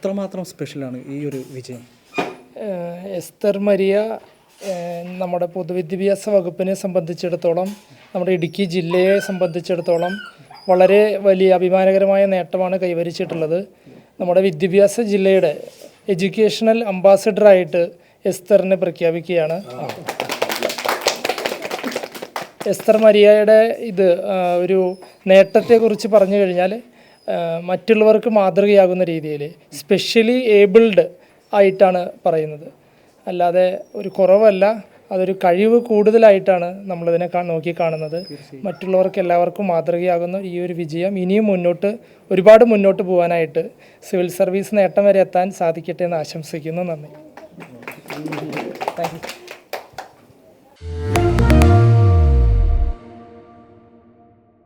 എത്രമാത്രം സ്പെഷ്യലാണ് ഈ ഒരു വിജയം? എസ്തർ മരിയ നമ്മുടെ പൊതുവിദ്യാഭ്യാസ വകുപ്പിനെ സംബന്ധിച്ചിടത്തോളം, നമ്മുടെ ഇടുക്കി ജില്ലയെ സംബന്ധിച്ചിടത്തോളം വളരെ വലിയ അഭിമാനകരമായ നേട്ടമാണ് കൈവരിച്ചിട്ടുള്ളത്. നമ്മുടെ വിദ്യാഭ്യാസ ജില്ലയുടെ എഡ്യൂക്കേഷണൽ അംബാസഡറായിട്ട് എസ്തറിനെ പ്രഖ്യാപിക്കുകയാണ്. എസ്തർ മരിയയുടെ ഒരു നേട്ടത്തെക്കുറിച്ച് പറഞ്ഞു കഴിഞ്ഞാൽ, മറ്റുള്ളവർക്ക് മാതൃകയാകുന്ന രീതിയിൽ സ്പെഷ്യലി ഏബിൾഡ് ആയിട്ടാണ് പറയുന്നത്. അല്ലാതെ ഒരു കുറവല്ല, അതൊരു കഴിവ് കൂടുതലായിട്ടാണ് നമ്മളിതിനെ നോക്കി കാണുന്നത്. മറ്റുള്ളവർക്ക് എല്ലാവർക്കും മാതൃകയാകുന്ന ഈ ഒരു വിജയം ഇനിയും ഒരുപാട് മുന്നോട്ട് പോകാനായിട്ട് സിവിൽ സർവീസ് നേട്ടം വരെ എത്താൻ സാധിക്കട്ടെ എന്ന് ആശംസിക്കുന്നു. നന്ദി. Thank you.